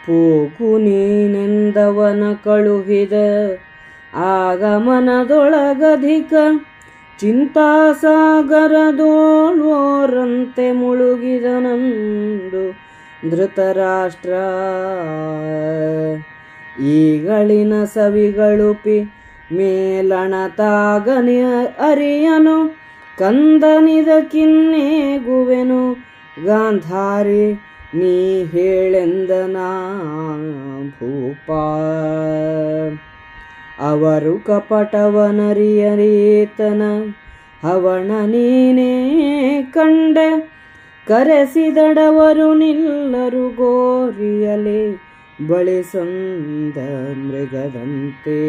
ಪೂಕು ನೀನೆಂದವನ ಕಳುಹಿದ ಆಗಮನದೊಳಗಧಿಕ ಚಿಂತಾಸಾಗರದೋಳ್ವೋರಂತೆ ಮುಳುಗಿದನಂದು ಧೃತರಾಷ್ಟ್ರ. ಈಗಳಿನ ಸವಿಗಳುಪಿ ಮೇಲಣತಾಗನಿ ಅರಿಯನು ಕಂದನಿದ ಕಿನ್ನೇಗುವೆನು ಗಾಂಧಾರಿ ನೀ ಹೇಳೆಂದನಾ ಭೂಪ. ಅವರು ಕಪಟವನರಿಯರೇತನ ಹವಣ ನೀನೇ ಕಂಡೆ ಕರೆಸಿದಡವರು ನಿಲ್ಲರು ಗೋರಿಯಲೆ ಬಳಿಸಂದ ಮೃಗದಂತೆ.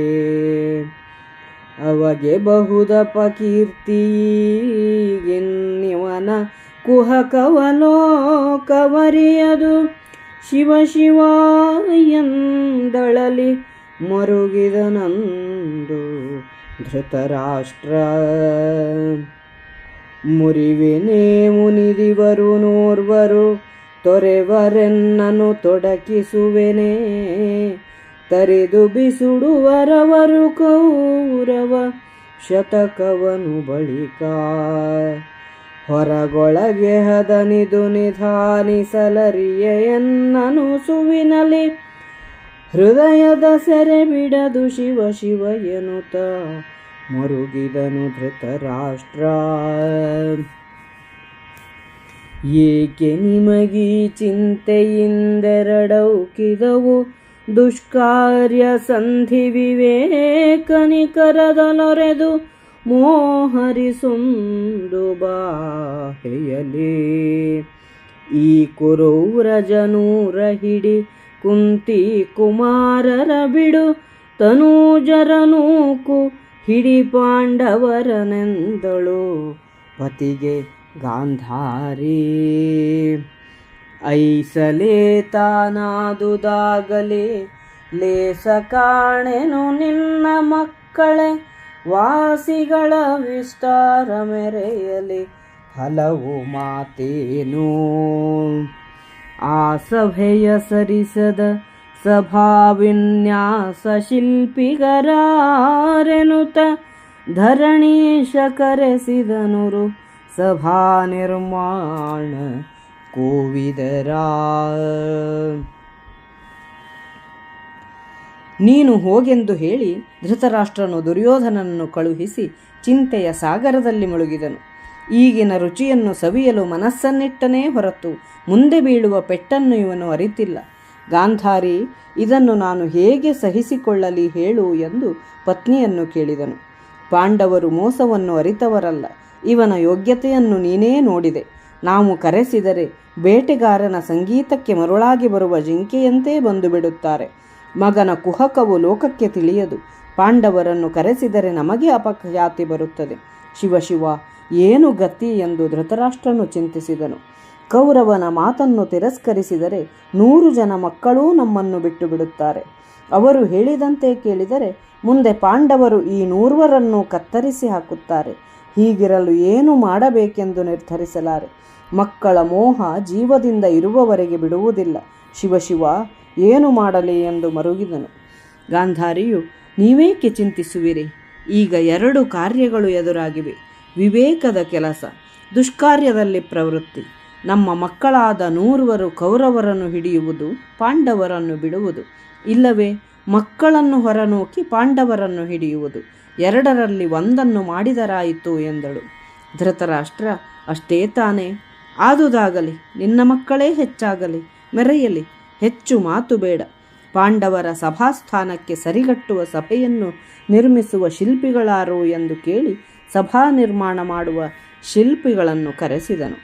ಅವಗೆ ಬಹುದಪ ಕೀರ್ತಿಯೆನ್ನಿವನ ಕುಹಕವಲೋಕವರಿಯದು ಶಿವ ಶಿವ ಎಂದಳಲಿ ಮರುಗಿದನಂದು ಧೃತರಾಷ್ಟ್ರ. ಮುರಿವೆನೇ ಮುನಿದಿವರು ನೋರ್ವರು ತೊರೆವರೆನ್ನನು ತೊಡಕಿಸುವೆನೇ ತರಿದು ಬಿಸುಡುವರವರು ಕೌರವ ಶತಕವನು ಬಳಿಕ. ಹೊರಗೊಳಗೆ ಹದನಿದು ನಿಧಾನಿಸಲರಿಯ ಎನ್ನನು ಸುವಿನಲಿ ಹೃದಯದ ಸೆರೆ ಬಿಡದು ಶಿವ ಶಿವ ಎನ್ನುತ್ತ ಮರುಗಿದನು ಧೃತರಾಷ್ಟ್ರ. ಏಕೆ ನಿಮಗೀ ಚಿಂತೆಯಿಂದೆರಡೌಕಿದವು ದುಷ್ಕಾರ್ಯ ಸಂಧಿ ವಿವೇಕನಿಕರದಲೊರೆದು ಮೋಹರಿಸುಂದು ಬಾಹೆಯಲಿ. ಈ ಕುರೌರಜನೂರ ಹಿಡಿ ಕುಂತಿ ಕುಮಾರರ ಬಿಡು ತನೂಜರ ನೂಕು ಹಿಡಿ ಪಾಂಡವರನೆಂದಳು ಪತಿಗೆ ಗಾಂಧಾರಿ. ಐಸಲೇ ತಾನಾದುದಾಗಲೇ ಲೇಸ ಕಾಣೆನು ನಿನ್ನ ಮಕ್ಕಳೇ ವಾಸಿಗಳ ವಿಸ್ತಾರ ಮೆರೆಯಲಿ ಹಲವು ಮಾತೇನು. ಆ ಸಭೆಯ ಸರಿಸದ ಸಭಾವಿನ್ಯಾಸ ಶಿಲ್ಪಿಗರಾರೆನುತ ಧರಣೀಶ ಕರೆಸಿದನುರು ಸಭಾ ನಿರ್ಮಾಣ ಕೋವಿದರ. ನೀನು ಹೋಗೆಂದು ಹೇಳಿ ಧೃತರಾಷ್ಟ್ರನು ದುರ್ಯೋಧನನನ್ನು ಕಳುಹಿಸಿ ಚಿಂತೆಯ ಸಾಗರದಲ್ಲಿ ಮುಳುಗಿದನು. ಈಗಿನ ರುಚಿಯನ್ನು ಸವಿಯಲು ಮನಸ್ಸನ್ನಿಟ್ಟನೇ ಹೊರತು ಮುಂದೆ ಬೀಳುವ ಪೆಟ್ಟನ್ನು ಇವನು ಅರಿತಿಲ್ಲ. ಗಾಂಧಾರಿ, ಇದನ್ನು ನಾನು ಹೇಗೆ ಸಹಿಸಿಕೊಳ್ಳಲಿ ಹೇಳು ಎಂದು ಪತ್ನಿಯನ್ನು ಕೇಳಿದನು. ಪಾಂಡವರು ಮೋಸವನ್ನು ಅರಿತವರಲ್ಲ. ಇವನ ಯೋಗ್ಯತೆಯನ್ನು ನೀನೇ ನೋಡಿದೆ. ನಾವು ಕರೆಸಿದರೆ ಬೇಟೆಗಾರನ ಸಂಗೀತಕ್ಕೆ ಮರುಳಾಗಿ ಬರುವ ಜಿಂಕೆಯಂತೆ ಬಂದು ಬಿಡುತ್ತಾರೆ. ಮಗನ ಕುಹಕವು ಲೋಕಕ್ಕೆ ತಿಳಿಯದು. ಪಾಂಡವರನ್ನು ಕರೆಸಿದರೆ ನಮಗೆ ಅಪಖ್ಯಾತಿ ಬರುತ್ತದೆ. ಶಿವ ಶಿವ, ಏನು ಗತಿ ಎಂದು ಧೃತರಾಷ್ಟ್ರನು ಚಿಂತಿಸಿದನು. ಕೌರವನ ಮಾತನ್ನು ತಿರಸ್ಕರಿಸಿದರೆ 100 ಜನ ಮಕ್ಕಳೂ ನಮ್ಮನ್ನು ಬಿಟ್ಟು ಬಿಡುತ್ತಾರೆ. ಅವರು ಹೇಳಿದಂತೆ ಕೇಳಿದರೆ ಮುಂದೆ ಪಾಂಡವರು ಈ 100ರನ್ನು ಕತ್ತರಿಸಿ ಹಾಕುತ್ತಾರೆ. ಹೀಗಿರಲು ಏನು ಮಾಡಬೇಕೆಂದು ನಿರ್ಧರಿಸಲಾರೆ. ಮಕ್ಕಳ ಮೋಹ ಜೀವದಿಂದ ಇರುವವರೆಗೆ ಬಿಡುವುದಿಲ್ಲ. ಶಿವ ಶಿವ, ಏನು ಮಾಡಲಿ ಎಂದು ಮರುಗಿದನು. ಗಾಂಧಾರಿಯು, ನೀವೇಕೆ ಚಿಂತಿಸುವಿರಿ? ಈಗ 2 ಕಾರ್ಯಗಳು ಎದುರಾಗಿವೆ. ವಿವೇಕದ ಕೆಲಸ, ದುಷ್ಕಾರ್ಯದಲ್ಲಿ ಪ್ರವೃತ್ತಿ. ನಮ್ಮ ಮಕ್ಕಳಾದ 100 ಕೌರವರನ್ನು ಹಿಡಿಯುವುದು, ಪಾಂಡವರನ್ನು ಬಿಡುವುದು. ಇಲ್ಲವೇ ಮಕ್ಕಳನ್ನು ಹೊರನೂಕಿ ಪಾಂಡವರನ್ನು ಹಿಡಿಯುವುದು. 2ರಲ್ಲಿ ಒಂದನ್ನು ಮಾಡಿದರಾಯಿತು ಎಂದಳು. ಧೃತರಾಷ್ಟ್ರ, ಅಷ್ಟೇ ತಾನೇ, ಆದುದಾಗಲಿ. ನಿನ್ನ ಮಕ್ಕಳೇ ಹೆಚ್ಚಾಗಲಿ, ಮೆರೆಯಲಿ. ಹೆಚ್ಚು ಮಾತು ಬೇಡ. ಪಾಂಡವರ ಸಭಾಸ್ಥಾನಕ್ಕೆ ಸರಿಗಟ್ಟುವ ಸಭೆಯನ್ನು ನಿರ್ಮಿಸುವ ಶಿಲ್ಪಿಗಳಾರು ಎಂದು ಕೇಳಿ ಸಭಾ ನಿರ್ಮಾಣ ಮಾಡುವ ಶಿಲ್ಪಿಗಳನ್ನು ಕರೆಸಿದನು.